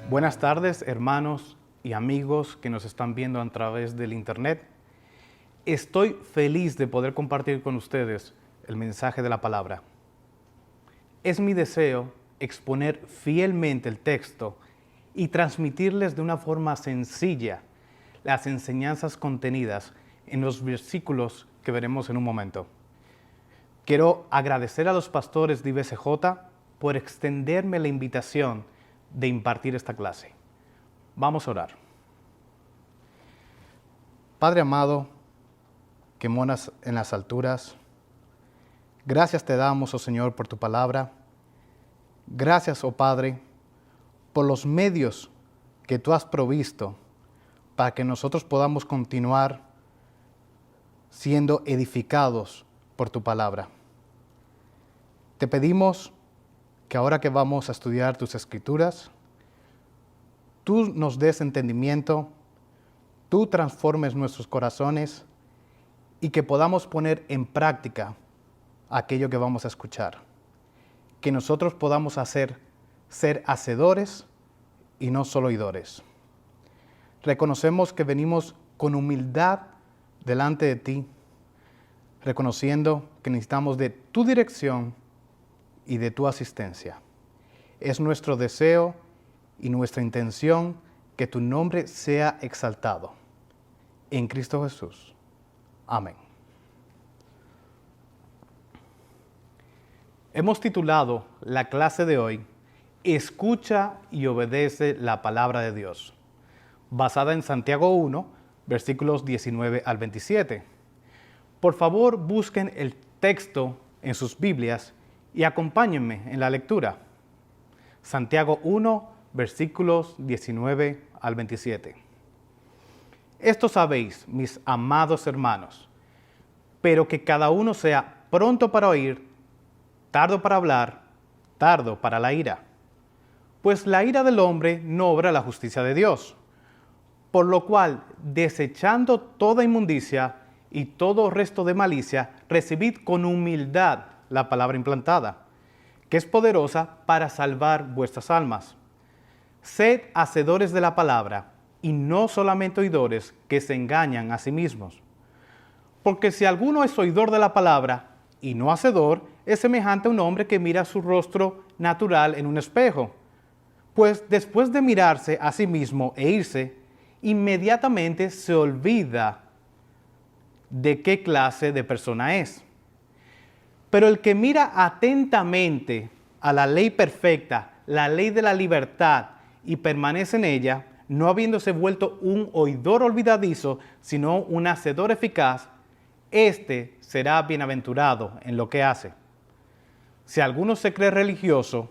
Buenas tardes, hermanos y amigos que nos están viendo a través del internet. Estoy feliz de poder compartir con ustedes el mensaje de la palabra. Es mi deseo exponer fielmente el texto y transmitirles de una forma sencilla las enseñanzas contenidas en los versículos que veremos en un momento. Quiero agradecer a los pastores de IBCJ por extenderme la invitación de impartir esta clase. Vamos a orar. Padre amado, que moras en las alturas, gracias te damos, oh Señor, por tu palabra. Gracias, oh Padre, por los medios que tú has provisto para que nosotros podamos continuar siendo edificados por tu palabra. Te pedimos que ahora que vamos a estudiar tus escrituras, tú nos des entendimiento, tú transformes nuestros corazones y que podamos poner en práctica aquello que vamos a escuchar. Que nosotros podamos ser hacedores y no solo oidores. Reconocemos que venimos con humildad delante de ti, reconociendo que necesitamos de tu dirección y de tu asistencia. Es nuestro deseo y nuestra intención que tu nombre sea exaltado. En Cristo Jesús. Amén. Hemos titulado la clase de hoy, Escucha y obedece la palabra de Dios, basada en Santiago 1, versículos 19 al 27. Por favor, busquen el texto en sus Biblias y acompáñenme en la lectura. Santiago 1, versículos 19 al 27. Esto sabéis, mis amados hermanos, pero que cada uno sea pronto para oír, tardo para hablar, tardo para la ira. Pues la ira del hombre no obra la justicia de Dios. Por lo cual, desechando toda inmundicia y todo resto de malicia, recibid con humildad la palabra implantada, que es poderosa para salvar vuestras almas. Sed hacedores de la palabra, y no solamente oidores que se engañan a sí mismos. Porque si alguno es oidor de la palabra y no hacedor, es semejante a un hombre que mira su rostro natural en un espejo. Pues después de mirarse a sí mismo e irse, inmediatamente se olvida de qué clase de persona es. Pero el que mira atentamente a la ley perfecta, la ley de la libertad, y permanece en ella, no habiéndose vuelto un oidor olvidadizo, sino un hacedor eficaz, éste será bienaventurado en lo que hace. Si alguno se cree religioso,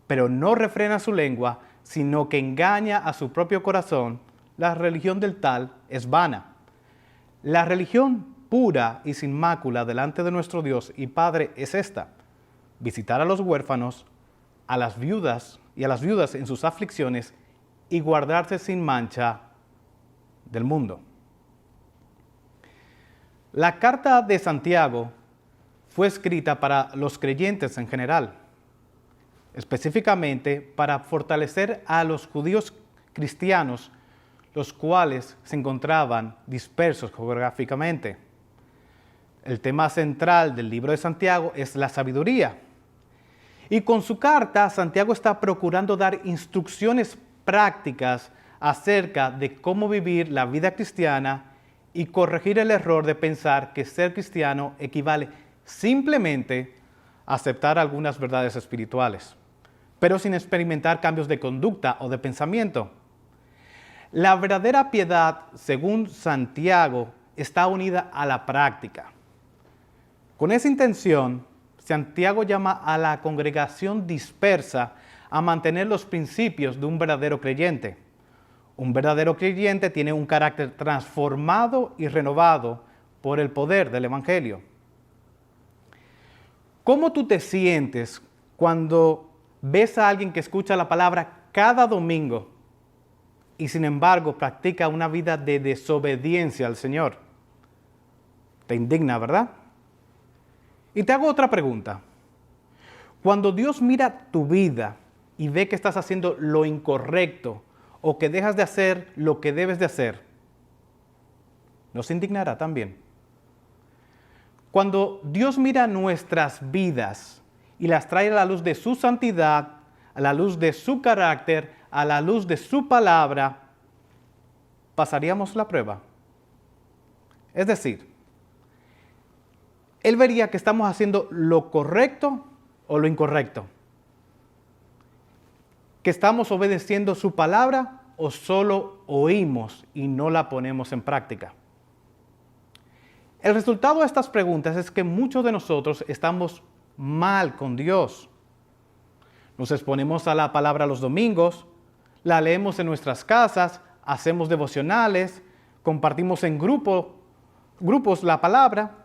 pero no refrena su lengua, sino que engaña a su propio corazón, la religión del tal es vana. La religión pura y sin mácula delante de nuestro Dios y Padre es esta: visitar a los huérfanos, a las viudas en sus aflicciones y guardarse sin mancha del mundo. La carta de Santiago fue escrita para los creyentes en general, específicamente para fortalecer a los judíos cristianos, los cuales se encontraban dispersos geográficamente. El tema central del libro de Santiago es la sabiduría. Y con su carta, Santiago está procurando dar instrucciones prácticas acerca de cómo vivir la vida cristiana y corregir el error de pensar que ser cristiano equivale simplemente a aceptar algunas verdades espirituales, pero sin experimentar cambios de conducta o de pensamiento. La verdadera piedad, según Santiago, está unida a la práctica. Con esa intención, Santiago llama a la congregación dispersa a mantener los principios de un verdadero creyente. Un verdadero creyente tiene un carácter transformado y renovado por el poder del Evangelio. ¿Cómo tú te sientes cuando ves a alguien que escucha la palabra cada domingo y sin embargo practica una vida de desobediencia al Señor? Te indigna, ¿verdad? Y te hago otra pregunta. Cuando Dios mira tu vida y ve que estás haciendo lo incorrecto o que dejas de hacer lo que debes de hacer, nos indignará también. Cuando Dios mira nuestras vidas y las trae a la luz de su santidad, a la luz de su carácter, a la luz de su palabra, ¿pasaríamos la prueba? Es decir, Él vería que estamos haciendo lo correcto o lo incorrecto, que estamos obedeciendo su palabra o solo oímos y no la ponemos en práctica. El resultado de estas preguntas es que muchos de nosotros estamos mal con Dios. Nos exponemos a la palabra los domingos, la leemos en nuestras casas, hacemos devocionales, compartimos en grupos la palabra,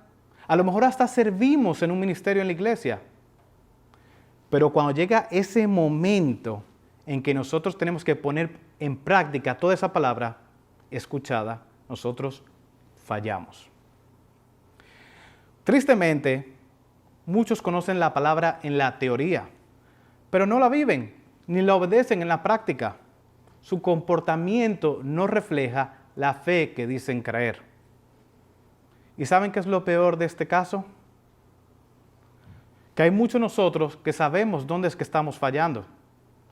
a lo mejor hasta servimos en un ministerio en la iglesia. Pero cuando llega ese momento en que nosotros tenemos que poner en práctica toda esa palabra escuchada, nosotros fallamos. Tristemente, muchos conocen la palabra en la teoría, pero no la viven ni la obedecen en la práctica. Su comportamiento no refleja la fe que dicen creer. ¿Y saben qué es lo peor de este caso? Que hay muchos de nosotros que sabemos dónde es que estamos fallando,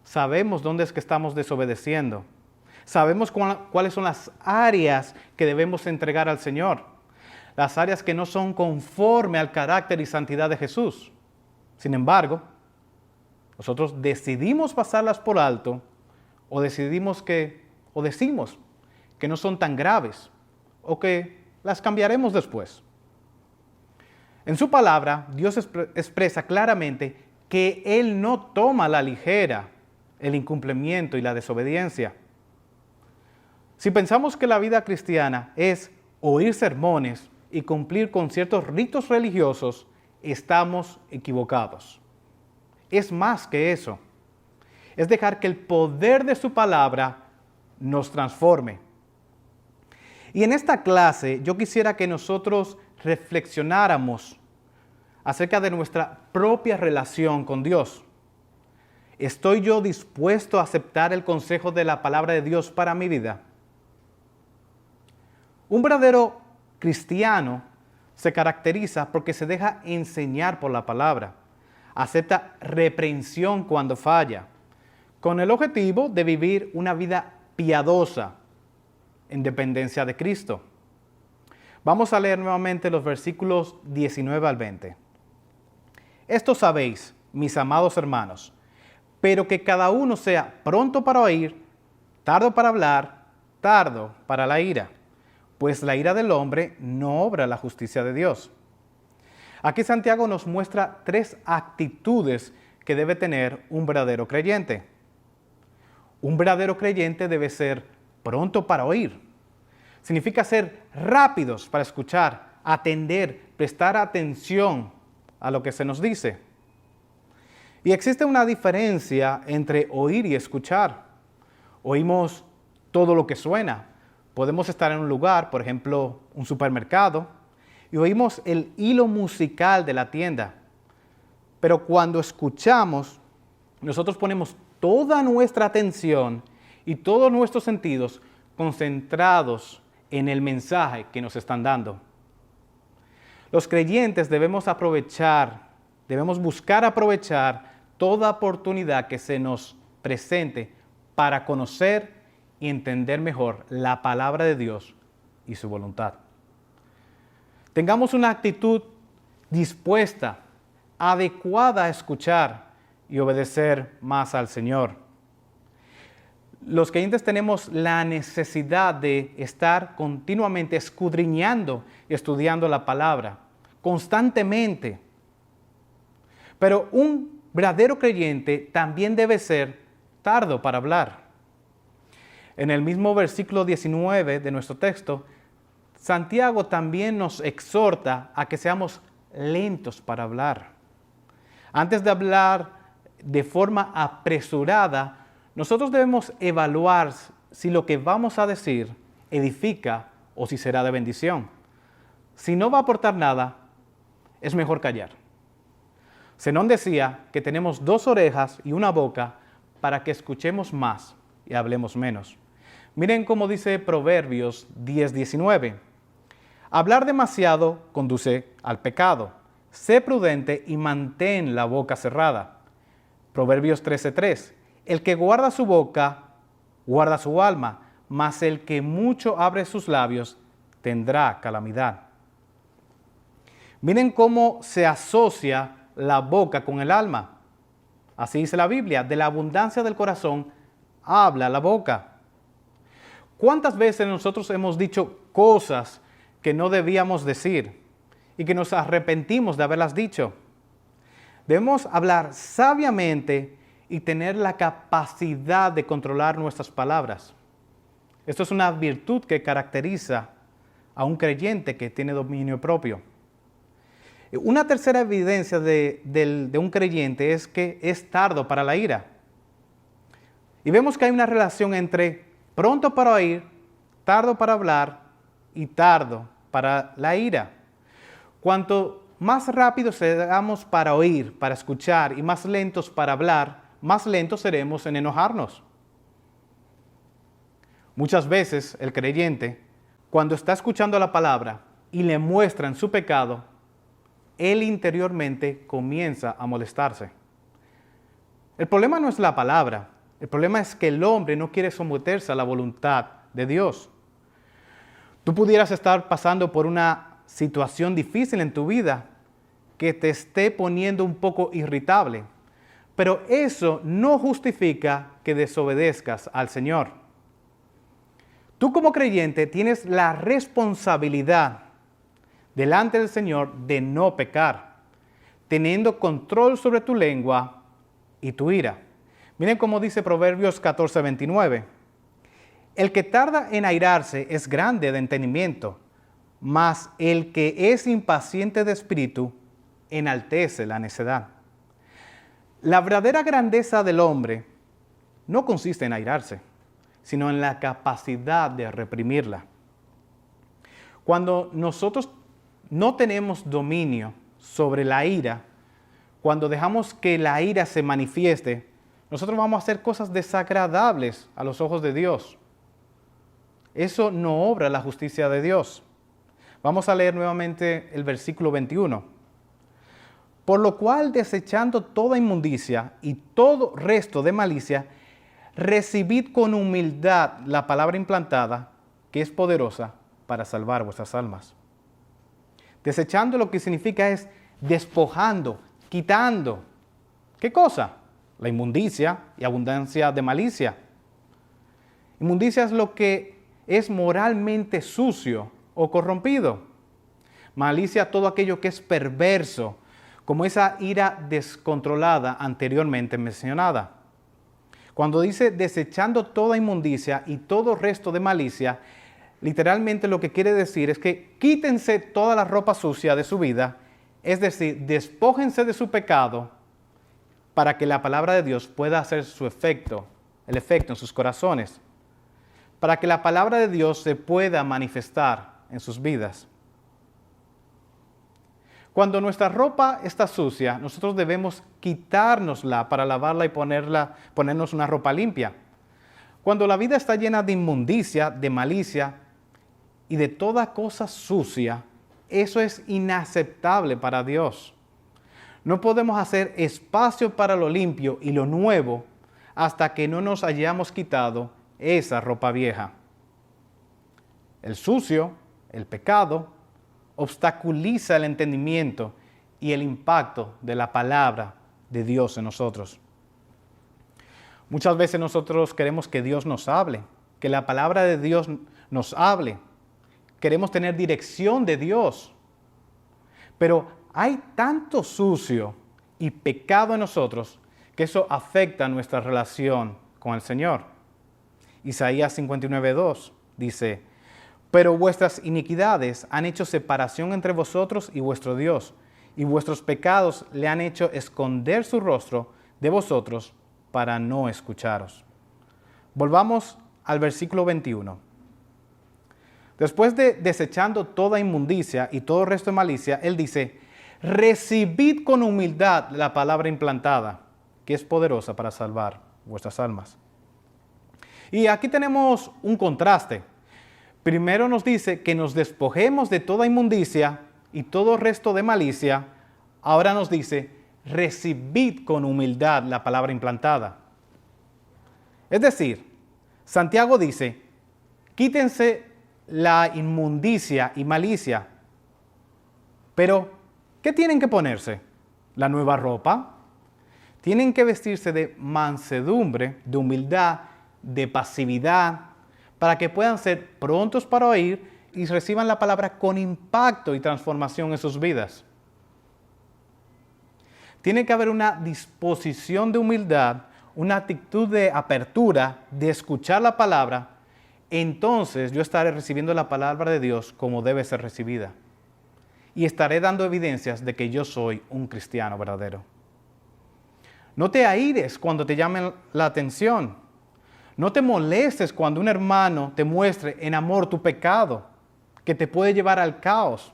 sabemos dónde es que estamos desobedeciendo, sabemos cuáles son las áreas que debemos entregar al Señor, las áreas que no son conforme al carácter y santidad de Jesús. Sin embargo, nosotros decidimos pasarlas por alto o decimos que no son tan graves o que las cambiaremos después. En su palabra, Dios expresa claramente que Él no toma a la ligera el incumplimiento y la desobediencia. Si pensamos que la vida cristiana es oír sermones y cumplir con ciertos ritos religiosos, estamos equivocados. Es más que eso. Es dejar que el poder de su palabra nos transforme. Y en esta clase yo quisiera que nosotros reflexionáramos acerca de nuestra propia relación con Dios. ¿Estoy yo dispuesto a aceptar el consejo de la palabra de Dios para mi vida? Un verdadero cristiano se caracteriza porque se deja enseñar por la palabra, acepta reprensión cuando falla, con el objetivo de vivir una vida piadosa en dependencia de Cristo. Vamos a leer nuevamente los versículos 19 al 20. Esto sabéis, mis amados hermanos, pero que cada uno sea pronto para oír, tardo para hablar, tardo para la ira, pues la ira del hombre no obra la justicia de Dios. Aquí Santiago nos muestra 3 actitudes que debe tener un verdadero creyente. Un verdadero creyente debe ser pronto para oír. Significa ser rápidos para escuchar, atender, prestar atención a lo que se nos dice. Y existe una diferencia entre oír y escuchar. Oímos todo lo que suena. Podemos estar en un lugar, por ejemplo, un supermercado, y oímos el hilo musical de la tienda. Pero cuando escuchamos, nosotros ponemos toda nuestra atención y todos nuestros sentidos concentrados en el mensaje que nos están dando. Los creyentes debemos buscar aprovechar toda oportunidad que se nos presente para conocer y entender mejor la palabra de Dios y su voluntad. Tengamos una actitud dispuesta, adecuada a escuchar y obedecer más al Señor. Los creyentes tenemos la necesidad de estar continuamente escudriñando y estudiando la palabra, constantemente. Pero un verdadero creyente también debe ser tardo para hablar. En el mismo versículo 19 de nuestro texto, Santiago también nos exhorta a que seamos lentos para hablar. Antes de hablar de forma apresurada, nosotros debemos evaluar si lo que vamos a decir edifica o si será de bendición. Si no va a aportar nada, es mejor callar. Zenón decía que tenemos 2 orejas y una boca para que escuchemos más y hablemos menos. Miren cómo dice Proverbios 10:19. Hablar demasiado conduce al pecado. Sé prudente y mantén la boca cerrada. Proverbios 13:3. El que guarda su boca, guarda su alma, mas el que mucho abre sus labios, tendrá calamidad. Miren cómo se asocia la boca con el alma. Así dice la Biblia, de la abundancia del corazón habla la boca. ¿Cuántas veces nosotros hemos dicho cosas que no debíamos decir y que nos arrepentimos de haberlas dicho? Debemos hablar sabiamente y tener la capacidad de controlar nuestras palabras. Esto es una virtud que caracteriza a un creyente que tiene dominio propio. Una tercera evidencia de un creyente es que es tardo para la ira. Y vemos que hay una relación entre pronto para oír, tardo para hablar y tardo para la ira. Cuanto más rápido seamos para oír, para escuchar y más lentos para hablar, más lentos seremos en enojarnos. Muchas veces el creyente, cuando está escuchando la palabra y le muestran su pecado, él interiormente comienza a molestarse. El problema no es la palabra, el problema es que el hombre no quiere someterse a la voluntad de Dios. Tú pudieras estar pasando por una situación difícil en tu vida que te esté poniendo un poco irritable, pero eso no justifica que desobedezcas al Señor. Tú como creyente tienes la responsabilidad delante del Señor de no pecar, teniendo control sobre tu lengua y tu ira. Miren cómo dice Proverbios 14:29. El que tarda en airarse es grande de entendimiento, mas el que es impaciente de espíritu enaltece la necedad. La verdadera grandeza del hombre no consiste en airarse, sino en la capacidad de reprimirla. Cuando nosotros no tenemos dominio sobre la ira, cuando dejamos que la ira se manifieste, nosotros vamos a hacer cosas desagradables a los ojos de Dios. Eso no obra la justicia de Dios. Vamos a leer nuevamente el versículo 21. Por lo cual, desechando toda inmundicia y todo resto de malicia, recibid con humildad la palabra implantada, que es poderosa para salvar vuestras almas. Desechando lo que significa es despojando, quitando. ¿Qué cosa? La inmundicia y abundancia de malicia. Inmundicia es lo que es moralmente sucio o corrompido. Malicia, todo aquello que es perverso, como esa ira descontrolada anteriormente mencionada. Cuando dice desechando toda inmundicia y todo resto de malicia, literalmente lo que quiere decir es que quítense toda la ropa sucia de su vida, es decir, despójense de su pecado para que la palabra de Dios pueda hacer su efecto, el efecto en sus corazones, para que la palabra de Dios se pueda manifestar en sus vidas. Cuando nuestra ropa está sucia, nosotros debemos quitárnosla para lavarla y ponernos una ropa limpia. Cuando la vida está llena de inmundicia, de malicia y de toda cosa sucia, eso es inaceptable para Dios. No podemos hacer espacio para lo limpio y lo nuevo hasta que no nos hayamos quitado esa ropa vieja. El sucio, el pecado, obstaculiza el entendimiento y el impacto de la palabra de Dios en nosotros. Muchas veces nosotros queremos que Dios nos hable, que la palabra de Dios nos hable. Queremos tener dirección de Dios. Pero hay tanto sucio y pecado en nosotros que eso afecta nuestra relación con el Señor. Isaías 59:2 dice: pero vuestras iniquidades han hecho separación entre vosotros y vuestro Dios, y vuestros pecados le han hecho esconder su rostro de vosotros para no escucharos. Volvamos al versículo 21. Después de desechando toda inmundicia y todo resto de malicia, él dice: recibid con humildad la palabra implantada, que es poderosa para salvar vuestras almas. Y aquí tenemos un contraste. Primero nos dice que nos despojemos de toda inmundicia y todo resto de malicia. Ahora nos dice, recibid con humildad la palabra implantada. Es decir, Santiago dice, quítense la inmundicia y malicia. Pero, ¿qué tienen que ponerse? ¿La nueva ropa? Tienen que vestirse de mansedumbre, de humildad, de pasividad, para que puedan ser prontos para oír y reciban la palabra con impacto y transformación en sus vidas. Tiene que haber una disposición de humildad, una actitud de apertura, de escuchar la palabra. Entonces yo estaré recibiendo la palabra de Dios como debe ser recibida. Y estaré dando evidencias de que yo soy un cristiano verdadero. No te aires cuando te llamen la atención. No te molestes cuando un hermano te muestre en amor tu pecado, que te puede llevar al caos.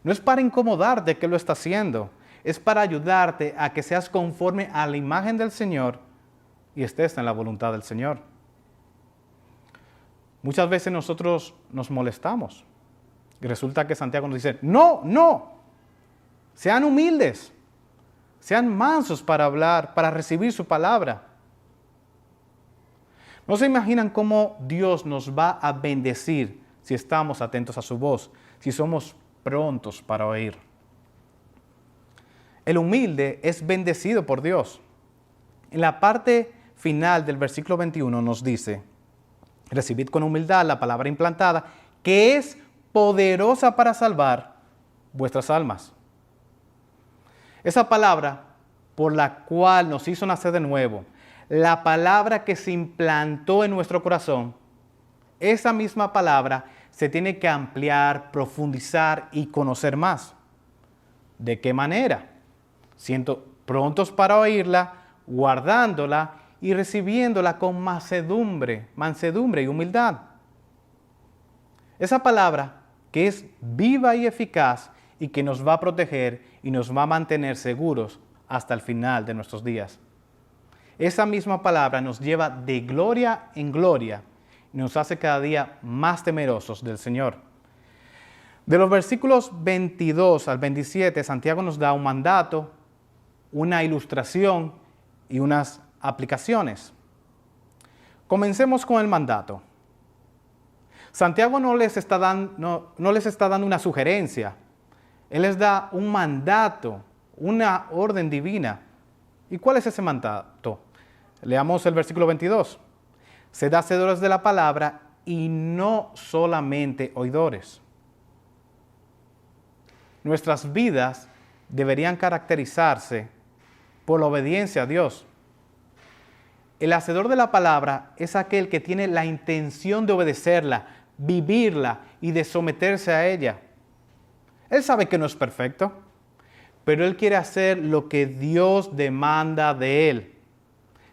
No es para incomodarte que lo está haciendo, es para ayudarte a que seas conforme a la imagen del Señor y estés en la voluntad del Señor. Muchas veces nosotros nos molestamos y resulta que Santiago nos dice, no, sean humildes, sean mansos para hablar, para recibir su palabra. No se imaginan cómo Dios nos va a bendecir si estamos atentos a su voz, si somos prontos para oír. El humilde es bendecido por Dios. En la parte final del versículo 21 nos dice, recibid con humildad la palabra implantada, que es poderosa para salvar vuestras almas. Esa palabra por la cual nos hizo nacer de nuevo, la palabra que se implantó en nuestro corazón, esa misma palabra se tiene que ampliar, profundizar y conocer más. ¿De qué manera? Siendo prontos para oírla, guardándola y recibiéndola con mansedumbre y humildad. Esa palabra que es viva y eficaz y que nos va a proteger y nos va a mantener seguros hasta el final de nuestros días. Esa misma palabra nos lleva de gloria en gloria y nos hace cada día más temerosos del Señor. De los versículos 22 al 27, Santiago nos da un mandato, una ilustración y unas aplicaciones. Comencemos con el mandato. Santiago no les está dando una sugerencia. Él les da un mandato, una orden divina. ¿Y cuál es ese mandato? Leamos el versículo 22. Sed hacedores de la palabra y no solamente oidores. Nuestras vidas deberían caracterizarse por la obediencia a Dios. El hacedor de la palabra es aquel que tiene la intención de obedecerla, vivirla y de someterse a ella. Él sabe que no es perfecto, pero él quiere hacer lo que Dios demanda de él.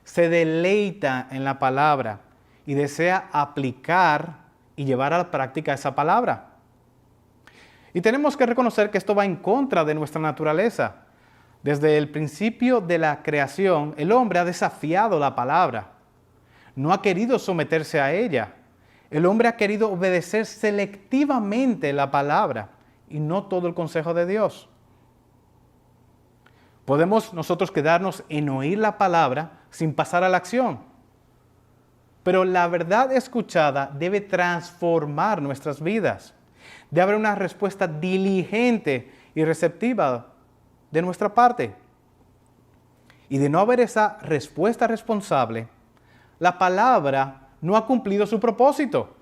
Se deleita en la palabra y desea aplicar y llevar a la práctica esa palabra. Y tenemos que reconocer que esto va en contra de nuestra naturaleza. Desde el principio de la creación, el hombre ha desafiado la palabra. No ha querido someterse a ella. El hombre ha querido obedecer selectivamente la palabra y no todo el consejo de Dios. Podemos nosotros quedarnos en oír la palabra sin pasar a la acción. Pero la verdad escuchada debe transformar nuestras vidas. Debe haber una respuesta diligente y receptiva de nuestra parte. Y de no haber esa respuesta responsable, la palabra no ha cumplido su propósito.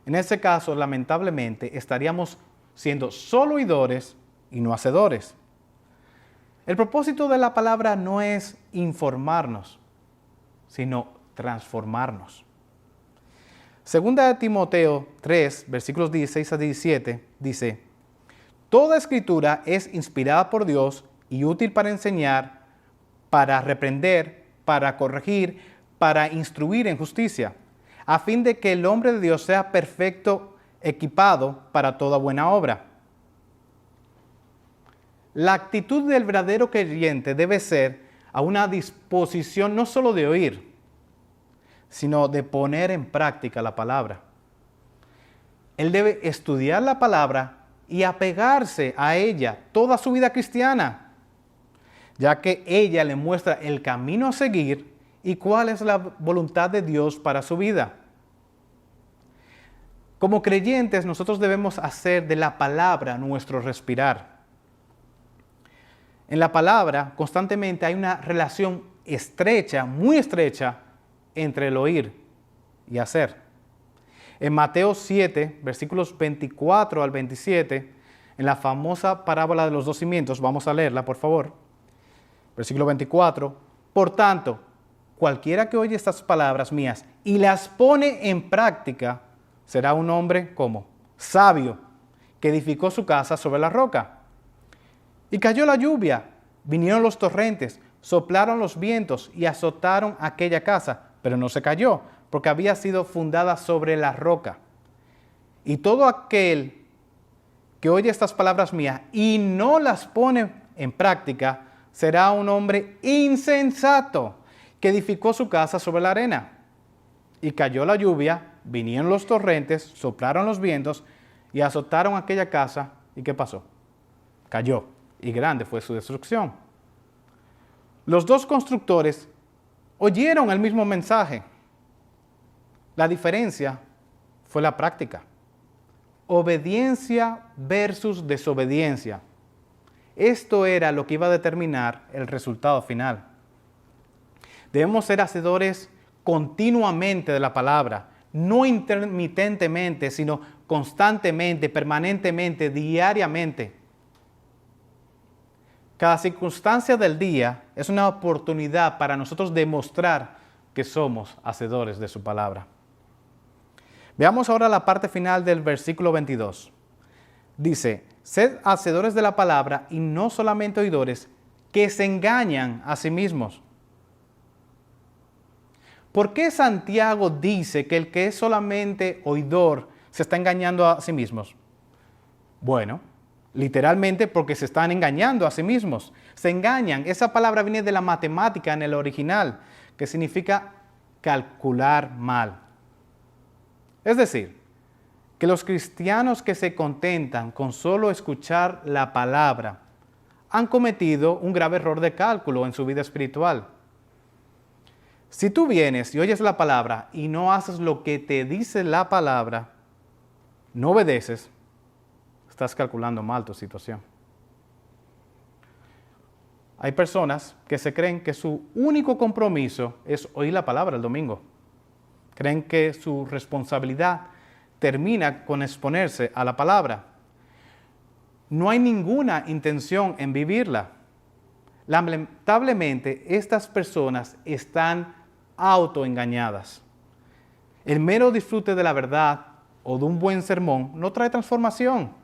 En ese caso, lamentablemente, estaríamos siendo solo oidores y no hacedores. El propósito de la palabra no es informarnos, sino transformarnos. Segunda de Timoteo 3, versículos 16 a 17, dice, toda escritura es inspirada por Dios y útil para enseñar, para reprender, para corregir, para instruir en justicia, a fin de que el hombre de Dios sea perfecto, equipado para toda buena obra. La actitud del verdadero creyente debe ser a una disposición no solo de oír, sino de poner en práctica la palabra. Él debe estudiar la palabra y apegarse a ella toda su vida cristiana, ya que ella le muestra el camino a seguir y cuál es la voluntad de Dios para su vida. Como creyentes, nosotros debemos hacer de la palabra nuestro respirar. En la palabra constantemente hay una relación estrecha, muy estrecha, entre el oír y hacer. En Mateo 7, versículos 24 al 27, en la famosa parábola de los dos cimientos, vamos a leerla, por favor. Versículo 24. Por tanto, cualquiera que oye estas palabras mías y las pone en práctica, será un hombre como sabio, que edificó su casa sobre la roca. Y cayó la lluvia, vinieron los torrentes, soplaron los vientos y azotaron aquella casa, pero no se cayó, porque había sido fundada sobre la roca. Y todo aquel que oye estas palabras mías y no las pone en práctica, será un hombre insensato, que edificó su casa sobre la arena. Y cayó la lluvia, vinieron los torrentes, soplaron los vientos y azotaron aquella casa. ¿Y qué pasó? Cayó, y grande fue su destrucción. Los dos constructores oyeron el mismo mensaje. La diferencia fue la práctica. Obediencia versus desobediencia. Esto era lo que iba a determinar el resultado final. Debemos ser hacedores continuamente de la palabra, no intermitentemente, sino constantemente, permanentemente, diariamente. Cada circunstancia del día es una oportunidad para nosotros demostrar que somos hacedores de su palabra. Veamos ahora la parte final del versículo 22. Dice, sed hacedores de la palabra y no solamente oidores, que se engañan a sí mismos. ¿Por qué Santiago dice que el que es solamente oidor se está engañando a sí mismos? Bueno, literalmente porque se están engañando a sí mismos. Se engañan. Esa palabra viene de la matemática en el original, que significa calcular mal. Es decir, que los cristianos que se contentan con solo escuchar la palabra han cometido un grave error de cálculo en su vida espiritual. Si tú vienes y oyes la palabra y no haces lo que te dice la palabra, no obedeces, estás calculando mal tu situación. Hay personas que se creen que su único compromiso es oír la palabra el domingo. Creen que su responsabilidad termina con exponerse a la palabra. No hay ninguna intención en vivirla. Lamentablemente, estas personas están autoengañadas. El mero disfrute de la verdad o de un buen sermón no trae transformación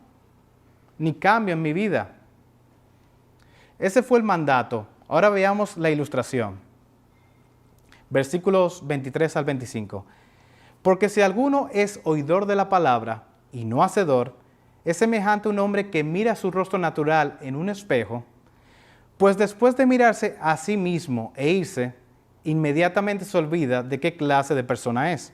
ni cambio en mi vida. Ese fue el mandato. Ahora veamos la ilustración. Versículos 23 al 25. Porque si alguno es oidor de la palabra y no hacedor, es semejante a un hombre que mira su rostro natural en un espejo, pues después de mirarse a sí mismo e irse, inmediatamente se olvida de qué clase de persona es.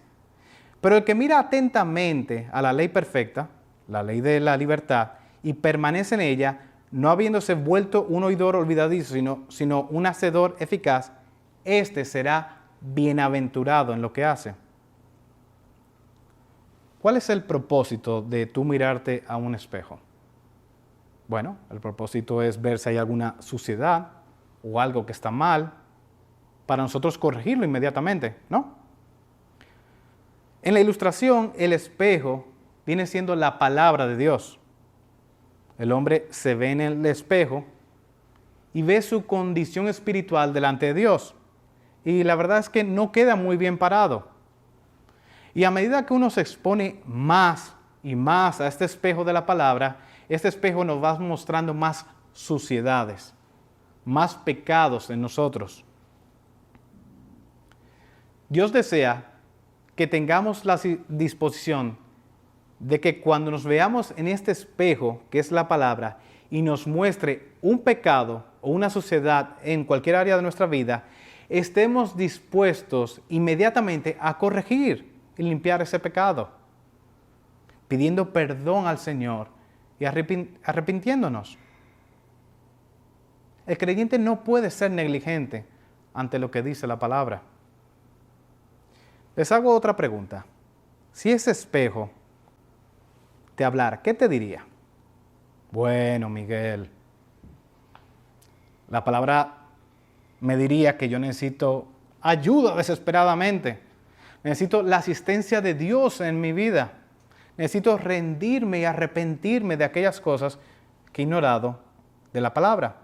Pero el que mira atentamente a la ley perfecta, la ley de la libertad, y permanece en ella, no habiéndose vuelto un oidor olvidadizo, sino un hacedor eficaz, éste será bienaventurado en lo que hace. ¿Cuál es el propósito de tú mirarte a un espejo? Bueno, el propósito es ver si hay alguna suciedad o algo que está mal, para nosotros corregirlo inmediatamente, ¿no? En la ilustración, el espejo viene siendo la palabra de Dios. El hombre se ve en el espejo y ve su condición espiritual delante de Dios. Y la verdad es que no queda muy bien parado. Y a medida que uno se expone más y más a este espejo de la palabra, este espejo nos va mostrando más suciedades, más pecados en nosotros. Dios desea que tengamos la disposición de que cuando nos veamos en este espejo, que es la palabra, y nos muestre un pecado o una suciedad en cualquier área de nuestra vida, estemos dispuestos inmediatamente a corregir y limpiar ese pecado, pidiendo perdón al Señor y arrepintiéndonos. El creyente no puede ser negligente ante lo que dice la palabra. Les hago otra pregunta. Si ese espejo te hablara, ¿qué te diría? Bueno, Miguel, la palabra me diría que yo necesito ayuda desesperadamente. Necesito la asistencia de Dios en mi vida. Necesito rendirme y arrepentirme de aquellas cosas que he ignorado de la palabra.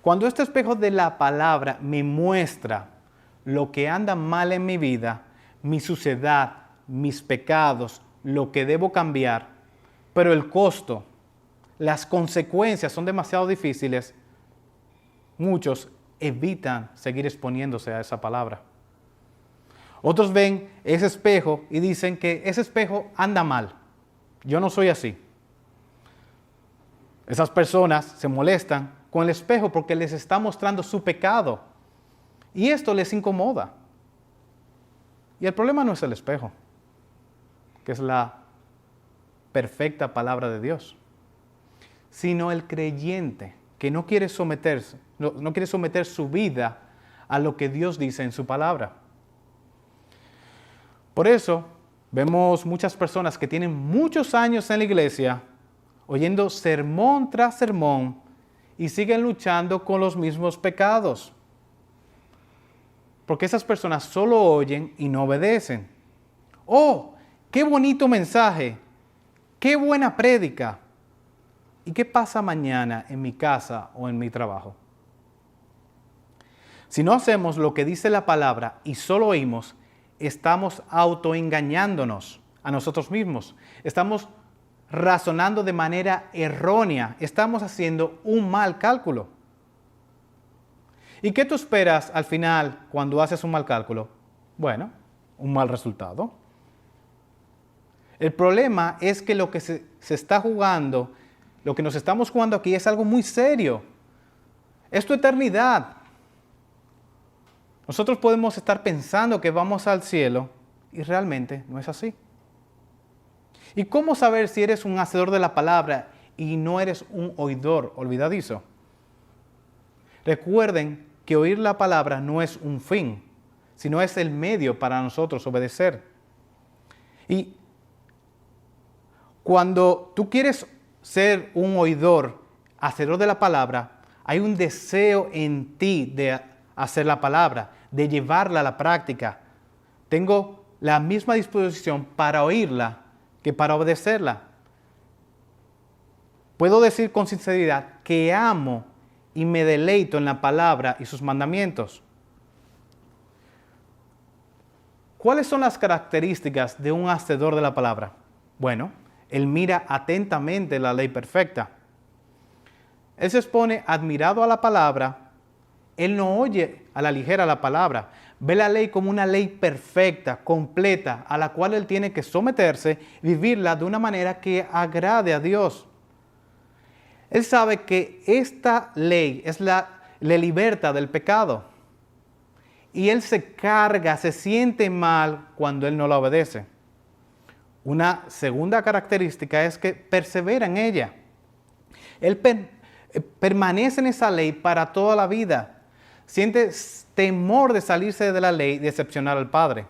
Cuando este espejo de la palabra me muestra lo que anda mal en mi vida, mi suciedad, mis pecados, lo que debo cambiar, pero el costo, las consecuencias son demasiado difíciles, muchos evitan seguir exponiéndose a esa palabra. Otros ven ese espejo y dicen que ese espejo anda mal. Yo no soy así. Esas personas se molestan con el espejo porque les está mostrando su pecado. Y esto les incomoda. Y el problema no es el espejo, que es la perfecta palabra de Dios, sino el creyente que no quiere someterse, no quiere someter su vida a lo que Dios dice en su palabra. Por eso vemos muchas personas que tienen muchos años en la iglesia, oyendo sermón tras sermón, y siguen luchando con los mismos pecados. Porque esas personas solo oyen y no obedecen. ¡Oh, qué bonito mensaje! ¡Qué buena prédica! ¿Y qué pasa mañana en mi casa o en mi trabajo? Si no hacemos lo que dice la palabra y solo oímos, estamos autoengañándonos a nosotros mismos. Estamos razonando de manera errónea. Estamos haciendo un mal cálculo. ¿Y qué tú esperas al final cuando haces un mal cálculo? Bueno, un mal resultado. El problema es que lo que se está jugando, lo que nos estamos jugando aquí es algo muy serio. Es tu eternidad. Nosotros podemos estar pensando que vamos al cielo y realmente no es así. ¿Y cómo saber si eres un hacedor de la palabra y no eres un oidor olvidadizo? Recuerden que oír la palabra no es un fin, sino es el medio para nosotros obedecer. Y cuando tú quieres ser un oidor, hacedor de la palabra, hay un deseo en ti de hacer la palabra, de llevarla a la práctica. Tengo la misma disposición para oírla que para obedecerla. Puedo decir con sinceridad que amo y me deleito en la palabra y sus mandamientos. ¿Cuáles son las características de un hacedor de la palabra? Bueno, él mira atentamente la ley perfecta. Él se expone admirado a la palabra. Él no oye a la ligera la palabra. Ve la ley como una ley perfecta, completa, a la cual él tiene que someterse y vivirla de una manera que agrade a Dios. Él sabe que esta ley le liberta del pecado. Y él se carga, se siente mal cuando él no la obedece. Una segunda característica es que persevera en ella. Él permanece en esa ley para toda la vida. Siente temor de salirse de la ley y decepcionar al Padre.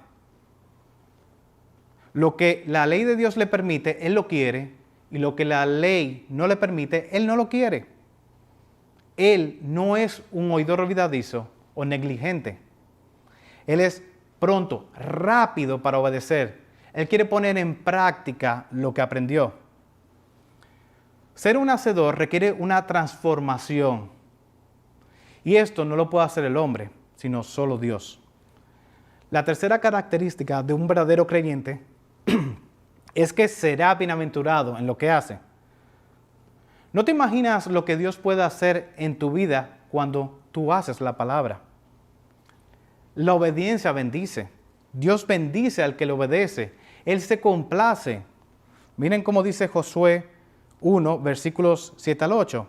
Lo que la ley de Dios le permite, él lo quiere, y lo que la ley no le permite, él no lo quiere. Él no es un oidor olvidadizo o negligente. Él es pronto, rápido para obedecer. Él quiere poner en práctica lo que aprendió. Ser un hacedor requiere una transformación. Y esto no lo puede hacer el hombre, sino solo Dios. La tercera característica de un verdadero creyente es que será bienaventurado en lo que hace. ¿No te imaginas lo que Dios puede hacer en tu vida cuando tú haces la palabra? La obediencia bendice. Dios bendice al que le obedece. Él se complace. Miren cómo dice Josué 1, versículos 7 al 8.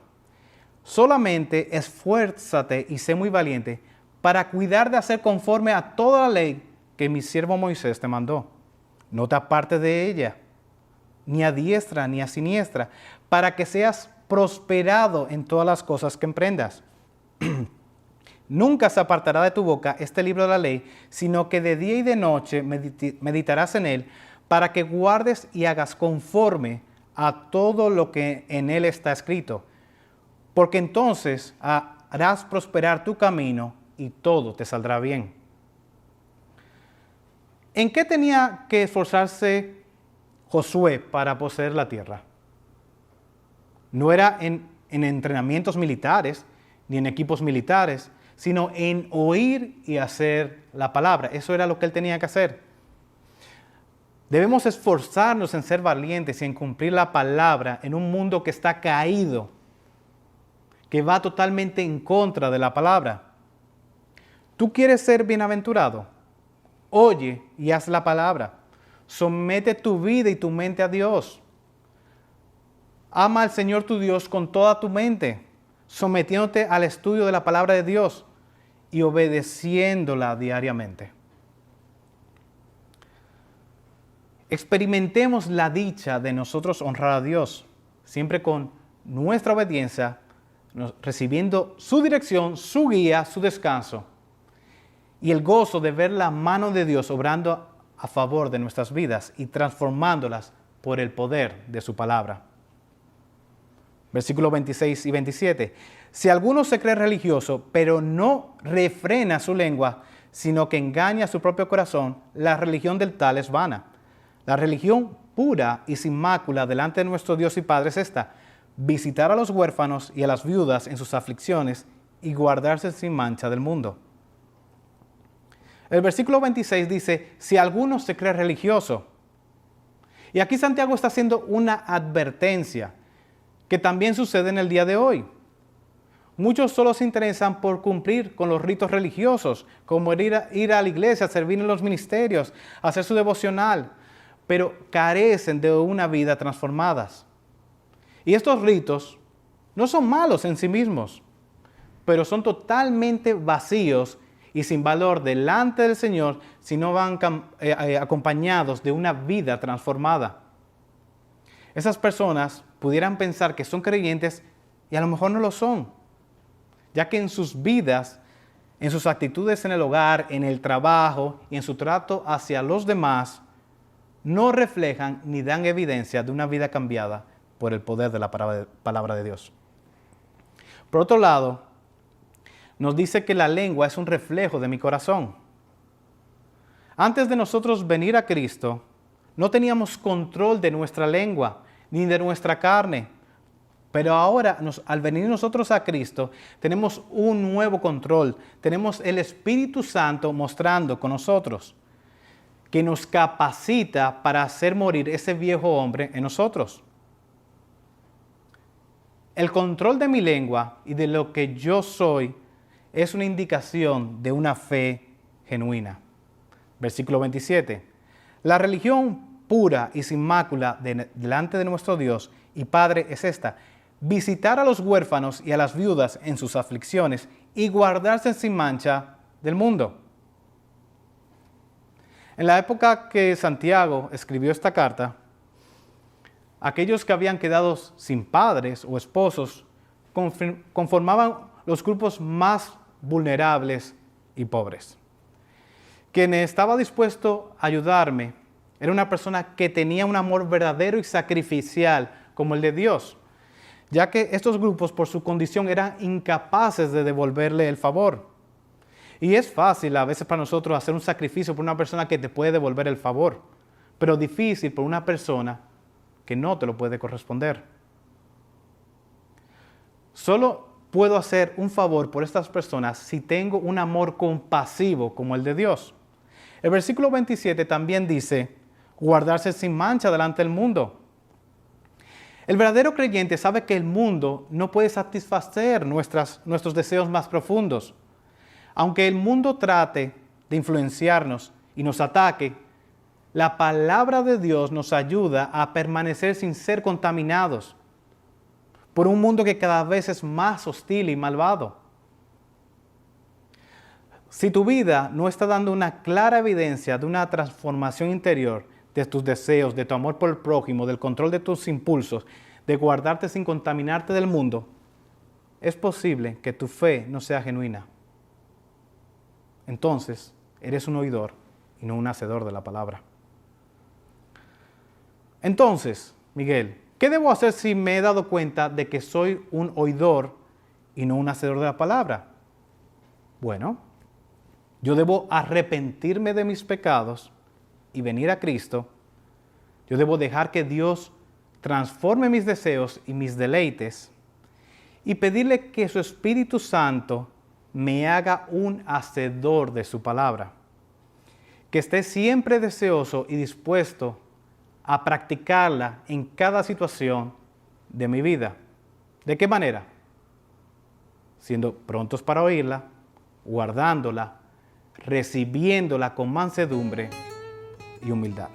Solamente esfuérzate y sé muy valiente para cuidar de hacer conforme a toda la ley que mi siervo Moisés te mandó. No te apartes de ella, ni a diestra ni a siniestra, para que seas prosperado en todas las cosas que emprendas. Nunca se apartará de tu boca este libro de la ley, sino que de día y de noche meditarás en él, para que guardes y hagas conforme a todo lo que en él está escrito. Porque entonces harás prosperar tu camino y todo te saldrá bien. ¿En qué tenía que esforzarse Josué para poseer la tierra? No era en entrenamientos militares ni en equipos militares, sino en oír y hacer la palabra. Eso era lo que él tenía que hacer. Debemos esforzarnos en ser valientes y en cumplir la palabra en un mundo que está caído, que va totalmente en contra de la palabra. ¿Tú quieres ser bienaventurado? Oye y haz la palabra. Somete tu vida y tu mente a Dios. Ama al Señor tu Dios con toda tu mente, sometiéndote al estudio de la palabra de Dios y obedeciéndola diariamente. Experimentemos la dicha de nosotros honrar a Dios, siempre con nuestra obediencia, recibiendo su dirección, su guía, su descanso, y el gozo de ver la mano de Dios obrando a favor de nuestras vidas y transformándolas por el poder de su palabra. Versículos 26 y 27. Si alguno se cree religioso, pero no refrena su lengua, sino que engaña a su propio corazón, la religión del tal es vana. La religión pura y sin mácula delante de nuestro Dios y Padre es esta: visitar a los huérfanos y a las viudas en sus aflicciones y guardarse sin mancha del mundo. El versículo 26 dice, si alguno se cree religioso. Y aquí Santiago está haciendo una advertencia que también sucede en el día de hoy. Muchos solo se interesan por cumplir con los ritos religiosos, como ir a la iglesia, servir en los ministerios, hacer su devocional, pero carecen de una vida transformada. Y estos ritos no son malos en sí mismos, pero son totalmente vacíos y sin valor delante del Señor si no van acompañados de una vida transformada. Esas personas pudieran pensar que son creyentes y a lo mejor no lo son, ya que en sus vidas, en sus actitudes en el hogar, en el trabajo y en su trato hacia los demás, no reflejan ni dan evidencia de una vida cambiada por el poder de la palabra de Dios. Por otro lado, nos dice que la lengua es un reflejo de mi corazón. Antes de nosotros venir a Cristo, no teníamos control de nuestra lengua ni de nuestra carne. Pero ahora, al venir nosotros a Cristo, tenemos un nuevo control. Tenemos el Espíritu Santo mostrando con nosotros, que nos capacita para hacer morir ese viejo hombre en nosotros. El control de mi lengua y de lo que yo soy es una indicación de una fe genuina. Versículo 27. La religión pura y sin mácula delante de nuestro Dios y Padre es esta: visitar a los huérfanos y a las viudas en sus aflicciones y guardarse sin mancha del mundo. En la época que Santiago escribió esta carta, aquellos que habían quedado sin padres o esposos conformaban los grupos más vulnerables y pobres. Quien estaba dispuesto a ayudarme era una persona que tenía un amor verdadero y sacrificial como el de Dios, ya que estos grupos por su condición eran incapaces de devolverle el favor. Y es fácil a veces para nosotros hacer un sacrificio por una persona que te puede devolver el favor, pero difícil por una persona que no te lo puede corresponder. Solo puedo hacer un favor por estas personas si tengo un amor compasivo como el de Dios. El versículo 27 también dice, guardarse sin mancha delante del mundo. El verdadero creyente sabe que el mundo no puede satisfacer nuestros deseos más profundos. Aunque el mundo trate de influenciarnos y nos ataque, la palabra de Dios nos ayuda a permanecer sin ser contaminados. por un mundo que cada vez es más hostil y malvado. Si tu vida no está dando una clara evidencia de una transformación interior de tus deseos, de tu amor por el prójimo, del control de tus impulsos, de guardarte sin contaminarte del mundo, es posible que tu fe no sea genuina. Entonces, eres un oidor y no un hacedor de la palabra. Entonces, Miguel, ¿qué debo hacer si me he dado cuenta de que soy un oidor y no un hacedor de la palabra? Bueno, yo debo arrepentirme de mis pecados y venir a Cristo. Yo debo dejar que Dios transforme mis deseos y mis deleites y pedirle que su Espíritu Santo me haga un hacedor de su palabra. Que esté siempre deseoso y dispuesto a practicarla en cada situación de mi vida. ¿De qué manera? Siendo prontos para oírla, guardándola, recibiéndola con mansedumbre y humildad.